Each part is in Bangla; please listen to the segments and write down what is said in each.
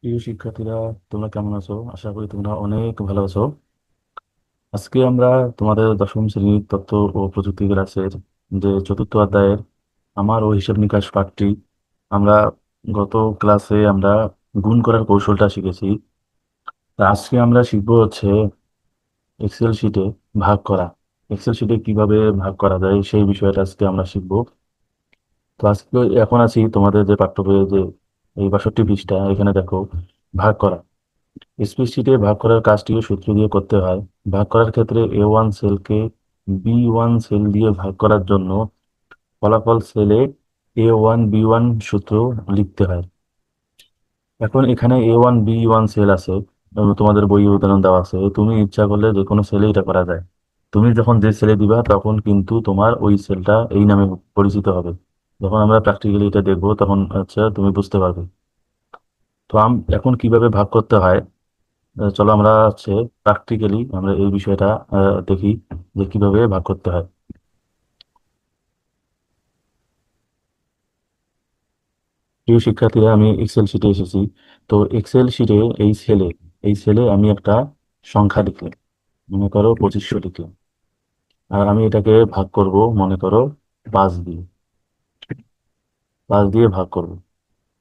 প্রিয় শিক্ষার্থীরা, তোমরা কেমন আছো? আশা করি তোমরা অনেক ভালো আছো। আজকে আমরা তোমাদের দশম শ্রেণীর তথ্য ও প্রযুক্তি ক্লাসের যে চতুর্থ অধ্যায়ের আমার ও হিসাব নিকাশ পাঠটি আমরা গত ক্লাসে আমরা গুণ করার কৌশলটা শিখেছি। তা আজকে আমরা শিখবো হচ্ছে এক্সেল শিটে ভাগ করা। এক্সেল শিটে কিভাবে ভাগ করা যায় সেই বিষয়টা আজকে আমরা শিখবো। তো আজকে এখন আছি তোমাদের যে পাঠ্য বইয়ের যে এই 62 পৃষ্ঠা, এখানে দেখো ভাগ করা। স্প্রেডশিটে ভাগ করার কাজটিও সূত্র দিয়ে করতে হয়। ভাগ করার ক্ষেত্রে A1 সেলকে B1 সেল দিয়ে ভাগ করার জন্য ফলাফল সেলে A1 B1 সূত্র লিখতে হয়। এখন এখানে A1 B1 সেল আছে, তোমাদের বইয়ে উদাহরণ দেওয়া আছে। তুমি ইচ্ছা করলে যে কোনো সেলে এটা করা যায়। তুমি যখন যে সেলে দিবা তখন কিন্তু তোমার ওই সেলটা এই নামে পরিচিত হবে। যখন আমরা প্র্যাকটিক্যালি এটা দেখবো তখন আচ্ছা তুমি বুঝতে পারবে। তো এখন কিভাবে ভাগ করতে হয়, চলো আমরা হচ্ছে প্র্যাকটিক্যালি আমরা এই বিষয়টা দেখি যে কিভাবে ভাগ করতে হয়। প্রিয় শিক্ষার্থীরা, আমি এক্সেল শিটে এসেছি। তো এক্সেল শিটে এই সেলে আমি একটা সংখ্যা লিখলাম, মনে করো 2500 লিখলাম। আর আমি এটাকে ভাগ করব, মনে করো 5 দিয়ে। 5 দিয়ে ভাগ করব।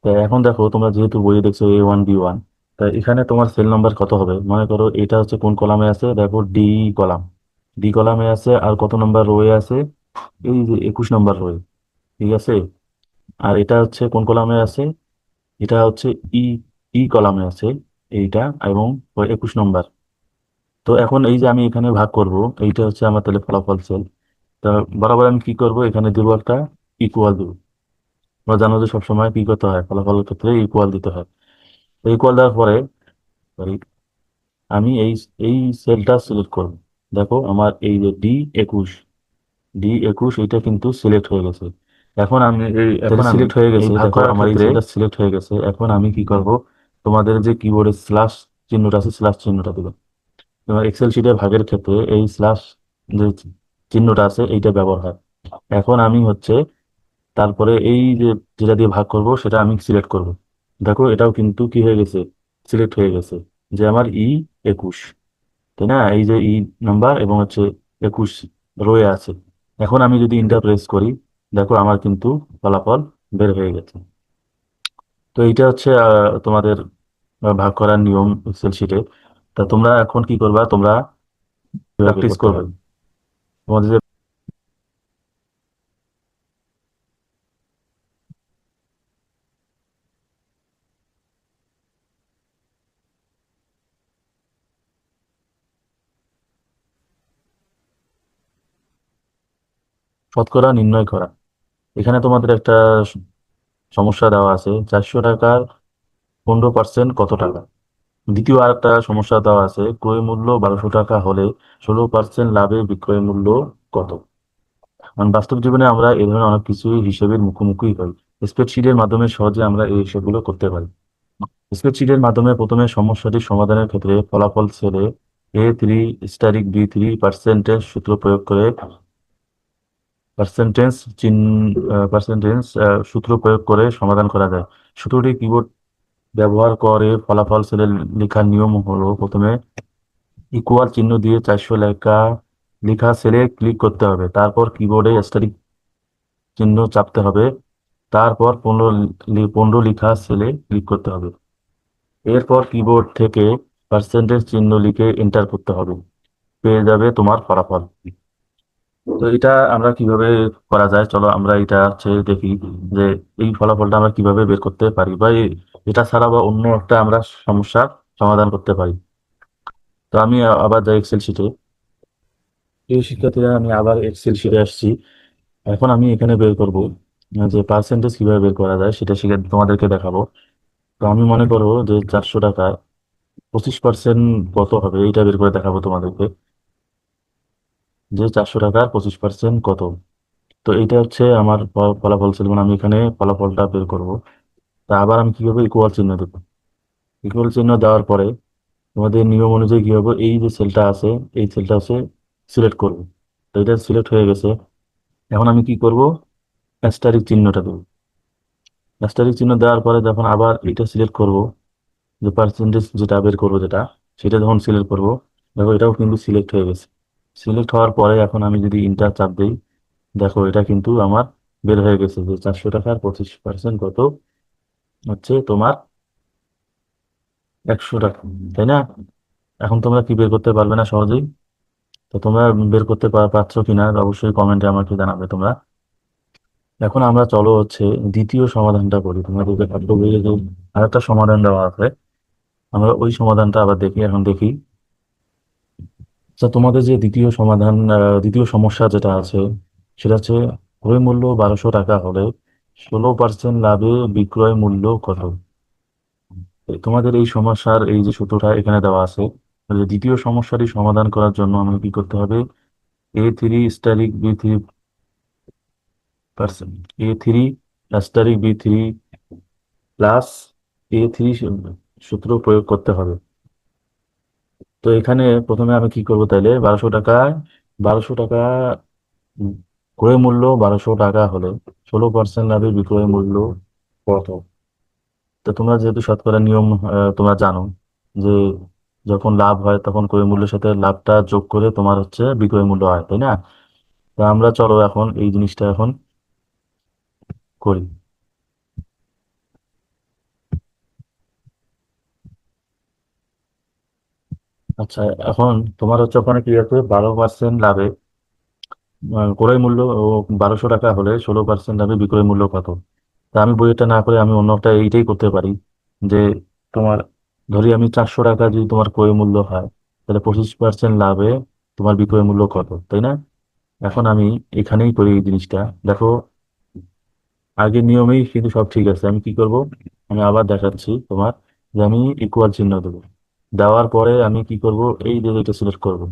তা এখন দেখো, তোমরা যেহেতু বইয়ে দেখছো A1 B1, তা এখানে তোমার সেল নাম্বার কত হবে? মনে করো এটা হচ্ছে কোন কলামে আছে, দেখো কলাম ডি কলামে আছে। আর কত নম্বর রোয়ে আছে? এই যে 21 নম্বর রোয়ে। ঠিক আছে। আর এটা হচ্ছে কোন কলামে আছে? এটা হচ্ছে ই ই কলামে আছে এইটা, এবং 21 নম্বর। তো এখন এই যে আমি এখানে ভাগ করব, এইটা হচ্ছে আমার তাহলে ফলাফল সেল। তা বরাবর আমি কি করব, এখানে দেবো একটা ইকুয়াল দেবো। আমরা জানো যে সবসময় কি করতে হয়, ফলাফলের ক্ষেত্রে ইকুয়াল দিতে হয়। ইকুয়াল দেওয়ার পরে sorry, আমি এই সেলটা সিলেক্ট করব। দেখো আমার এই যে D21 এটা কিন্তু সিলেক্ট হয়ে গেছে। এখন আমি সিলেক্ট হয়ে গেছে, দেখো আমার এই সেলটা সিলেক্ট হয়ে গেছে। এখন আমি কি করব, তোমাদের যে কিবোর্ডে স্ল্যাশ চিহ্নটা আছে, স্ল্যাশ চিহ্নটা দিবে। তোমার এক্সেল শিটে ভাগের ক্ষেত্রে এই স্ল্যাশ যে চিহ্নটা আছে এইটা ব্যবহার হয়। এখন আমি হচ্ছে তারপরে এই যে যেটা দিয়ে ভাগ করব সেটা আমি সিলেক্ট করব। দেখো এটাও কিন্তু কি হয়ে গেছে, সিলেক্ট হয়ে গেছে, যে আমার 21, তাই না? এই যে নাম্বার এবং হচ্ছে 21 রয়ে আছে। এখন আমি যদি ইন্টার প্রেস করি, দেখো আমার কিন্তু ফলাফল বের হয়ে গেছে। তো এইটা হচ্ছে তোমাদের ভাগ করার নিয়ম এক্সেল শিটে। তা তোমরা এখন কি করবা, তোমরা প্র্যাকটিস করবে। তোমাদের যে শতকরা নির্ণয় করা, এখানে তোমাদের একটা স- সমস্যা দেওয়া আছে। 400 টাকার 15% কত টাকা? দ্বিতীয় আরেকটা সমস্যা দেওয়া আছে, ক্রয় মূল্য 1200 টাকা হলে 16% লাভে বিক্রয় মূল্য কত? কারণ বাস্তব জীবনে আমরা এই ধরনের অনেক কিছুই হিসেবের মুখোমুখি হই। স্প্রেডশিটের মাধ্যমে সহজে আমরা এই হিসেবগুলো করতে পারি। স্প্রেডশিটের মাধ্যমে প্রথমে সমস্যাটি সমাধানের ক্ষেত্রে ফলাফল ছেড়ে A3 স্টারিক B3 পার্সেন্টেজ সূত্র প্রয়োগ করে পার্সেন্টেজ চিহ্ন পার্সেন্টেজ সূত্র প্রয়োগ করে সমাধান করা যায়। সূত্রটি কিবোর্ড ব্যবহার করে ফলাফল সেলে লেখার নিয়ম হলো, প্রথমে ইকুয়াল চিহ্ন দিয়ে 400 লেখা লেখা সেলে ক্লিক করতে হবে। তারপর কিবোর্ডে স্টারিক চিহ্ন চাপতে হবে। তারপর 15 লেখা সেলে ক্লিক করতে হবে। এরপর কিবোর্ড থেকে পার্সেন্টেজ চিহ্ন লিখে এন্টার করতে হবে। পেয়ে যাবে তোমার ফলাফল। তো এটা আমরা কিভাবে করা যায়, চলো আমরা এটা হচ্ছে দেখি যে এই ফলাফলটা আমরা কিভাবে বের করতে পারি, বা এটা ছাড়া বা অন্য একটা আমরা সমস্যার সমাধান করতে পারি। তো আমি আবার যাই এক্সেল শিটে। এই শিক্ষার্থীরা, আমি আবার এক্সেল শিটে আসছি। এখন আমি এখানে বের করব যে পার্সেন্টেজ কিভাবে বের করা যায় সেটা শিখে তোমাদেরকে দেখাবো। তো আমি মনে করো যে 400 টাকার 25% কত হবে এটা বের করে দেখাবো তোমাদেরকে, যে 400 টাকার 25% কত। তো এইটা হচ্ছে আমার ফলাফল ছিল, মানে আমি এখানে ফলাফলটা বের করব। তা আবার আমি কিভাবে ইকুয়াল চিহ্ন দেবো? ইকুয়াল চিহ্ন দেওয়ার পরে তোমাদের নিয়ম অনুযায়ী কি হবে, এই যে সেলটা আছে এই সেলটা আছে সিলেক্ট করবো। তো এটা সিলেক্ট হয়ে গেছে। এখন আমি কি করব, অ্যাস্টারিক চিহ্নটা দেবো। অ্যাস্টারিক চিহ্ন দেওয়ার পরে যখন আবার এটা সিলেক্ট করব, যে পার্সেন্টেজ যেটা বের করবো যেটা, সেটা যখন সিলেক্ট করবো, দেখো এটাও কিন্তু সিলেক্ট হয়ে গেছে। সিলেক্ট হওয়ার পরে এখন আমি যদি ইন্টার চাপ দিই, দেখো এটা কিন্তু আমার বের হয়ে গেছে যে 400 টাকার 25% কত হচ্ছে তোমার 100 টাকা, তাই না? এখন তোমরা কি বের করতে পারবে না সহজেই? তো তোমরা বের করতে পারছো কিনা অবশ্যই কমেন্টে আমাকে জানাবে তোমরা। এখন আমরা চলো হচ্ছে দ্বিতীয় সমাধানটা করি। তোমাদেরকে পাঠ্য বইয়ে যে আরেকটা সমাধান দেওয়া আছে, আমরা ওই সমাধানটা আবার দেখি। এখন দেখি, আচ্ছা তোমাদের যে দ্বিতীয় সমাধান, দ্বিতীয় সমস্যা যেটা আছে, সেটা হচ্ছে ক্রয় মূল্য 1200 টাকা হলে 16% লাভে বিক্রয় মূল্য কত? তোমাদের এই সমস্যার এই যে সূত্রটা এখানে দেওয়া আছে, তাহলে দ্বিতীয় সমস্যাটি সমাধান করার জন্য আমাকে কি করতে হবে? A3 A3 প্লাস A3 সূত্র প্রয়োগ করতে হবে। তো এখানে প্রথমে আমি কি করবো তাইলে, 1200 টাকা উম, ক্রয় মূল্য 1200 টাকা হলে 16% লাভে বিক্রয় মূল্য কত? তো তোমরা যেহেতু শতকরা নিয়ম তোমরা জানো যে যখন লাভ হয় তখন ক্রয় মূল্যের সাথে লাভটা যোগ করে তোমার হচ্ছে বিক্রয় মূল্য হয়, তাই না? তো আমরা চলো এখন এই জিনিসটা এখন করি। আচ্ছা, এখন তোমার হচ্ছে ওখানে কি আছে, 12% লাভে ক্রয় মূল্য 1200 টাকা হলে 16% লাভে বিক্রয় মূল্য কত? তা আমি বইটা না করে আমি অন্য একটা এইটাই করতে পারি, যে তোমার ধরি আমি 400 টাকা যদি তোমার ক্রয় মূল্য হয়, তাহলে 25% লাভে তোমার বিক্রয় মূল্য কত, তাই না? এখন আমি এখানেই করি এই জিনিসটা। দেখো আগের নিয়মেই কিন্তু সব ঠিক আছে। আমি কি করব, আমি আবার দেখাচ্ছি তোমার, যে আমি ইকুয়াল চিহ্ন দেবো। দেওয়ার পরে আমি কি করব, এই যে এটা সিলেক্ট করব।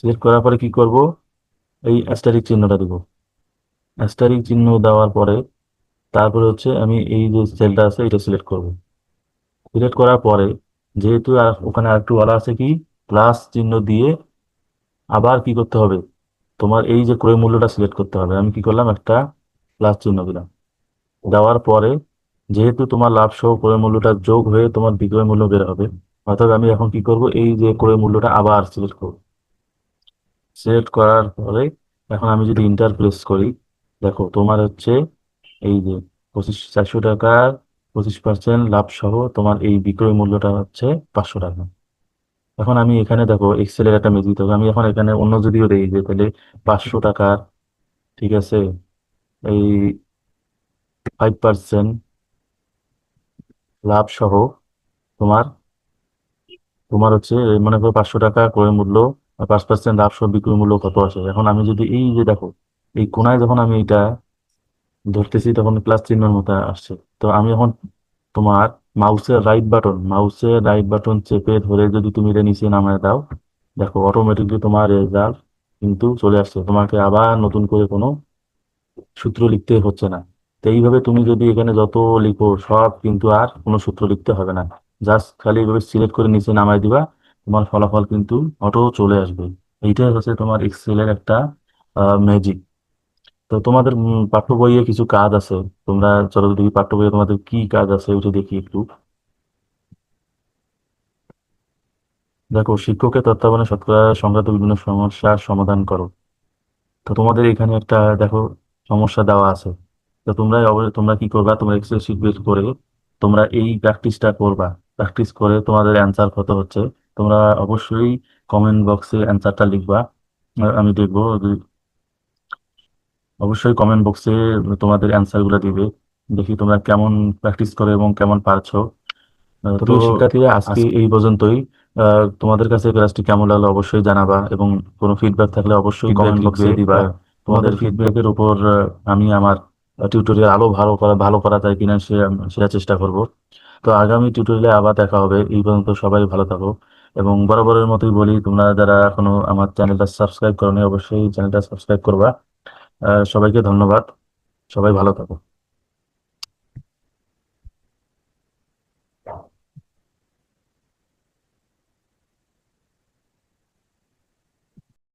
সিলেক্ট করার পরে কি করব, এই অ্যাস্টারিক চিহ্নটা দিব। অ্যাস্টারিক চিহ্ন দেওয়ার পরে তারপরে হচ্ছে আমি এই যে সেলটা আছে এটা সিলেক্ট করব। সিলেক্ট করার পরে যেহেতু ওখানে আরেকটু বলা আছে কি, প্লাস চিহ্ন দিয়ে আবার কি করতে হবে, তোমার এই যে ক্রয় মূল্যটা সিলেক্ট করতে হবে। আমি কি করলাম, একটা প্লাস চিহ্ন দিলাম। দেওয়ার পরে যেহেতু তোমার লাভ সহ ক্রয় মূল্যটা যোগ হয়ে তোমার বিক্রয় মূল্য বের হবে, অর্থাৎ আমি এখন কি করব, এই যে ক্রয় মূল্যটা আবার সিলেক্ট করব। সিলেক্ট করার পরে এখন আমি যদি ইন্টার প্রেস করি, দেখো তোমার হচ্ছে এই যে 400 টাকার 25% লাভ সহ তোমার এই বিক্রয় মূল্যটা হচ্ছে 500 টাকা। এখন আমি এখানে দেখো এক্সেলের একটা মেজিক দেখো, আমি এখন এখানে অন্য যদিও দেই যে তাহলে 500 টাকার, ঠিক আছে, এই 5% লাভ সহ তোমার তোমার হচ্ছে মনে করো 500 টাকা ক্রয় মূল্য, 5% লাভ সহ বিক্রয় মূল্য কত আসে। এখন আমি যদি এই যে দেখো এই কোনায় যখন আমি এটা ধরতেছি তখন প্লাস চিহ্নের মতো আসছে। তো আমি এখন তোমার মাউসের রাইট বাটন চেপে ধরে যদি তুমি এটা নিচে নামায় দাও, দেখো অটোমেটিকলি তোমার রেজাল্ট কিন্তু চলে আসছে। তোমাকে আবার নতুন করে কোনো সূত্র লিখতে হচ্ছে না। তো এইভাবে তুমি যদি এখানে যত লিখো সব কিন্তু আর কোনো সূত্র লিখতে হবে না। জাস্ট খালি এইভাবে সিলেক্ট করে নিচে নামাই দিবা, তোমার ফলাফল কিন্তু অটো চলে আসবে। এইটাই হচ্ছে তোমার এক্সেলের একটা ম্যাজিক। তো তোমাদের পাঠ্য বইয়ে কিছু কাজ আছে, তোমরা চলো দেখি পাঠ্য বইয়ে তোমাদের কি কাজ আছে ওইটা দেখি একটু। দেখো, শিক্ষকের তত্ত্বাবধানে শতকরা সংক্রান্ত বিভিন্ন সমস্যার সমাধান করো। তো তোমাদের এখানে একটা দেখো সমস্যা দেওয়া আছে। তো তোমরা কি করবা, তোমরা এক্সেল শিট বের করে তোমরা এই প্র্যাকটিসটা করবা। প্র্যাকটিস করে তোমাদের অ্যান্সার কত হচ্ছে তোমরা অবশ্যই কমেন্ট বক্সে অ্যান্সারটা লিখবা। আমি দেখবো অবশ্যই কমেন্ট বক্সে তোমাদের অ্যান্সার গুলো দিবে। দেখি তোমরা কেমন প্র্যাকটিস করো এবং কেমন পারছো। তো প্রিয় শিক্ষার্থীরা, আজকে এই পর্যন্তই। তোমাদের কাছে ক্লাসটি কেমন লাগলো অবশ্যই জানাবা, এবং কোনো ফিডব্যাক থাকলে অবশ্যই কমেন্ট বক্সে দিবা। তোমাদের ফিডব্যাকের উপর আমি আমার টিউটোরিয়াল আরো ভালো করা যায় কিনা সেটা চেষ্টা করব। তো আগামী টিউটোরিয়ালে আবার দেখা হবে। এই পর্যন্ত সবাই ভালো থাকো, এবং বরাবরের মতোই বলি, তোমরা যারা এখনো আমার চ্যানেলটা সাবস্ক্রাইব করোনি অবশ্যই চ্যানেলটা সাবস্ক্রাইব করবা। সবাইকে ধন্যবাদ। সবাই ভালো থাকো।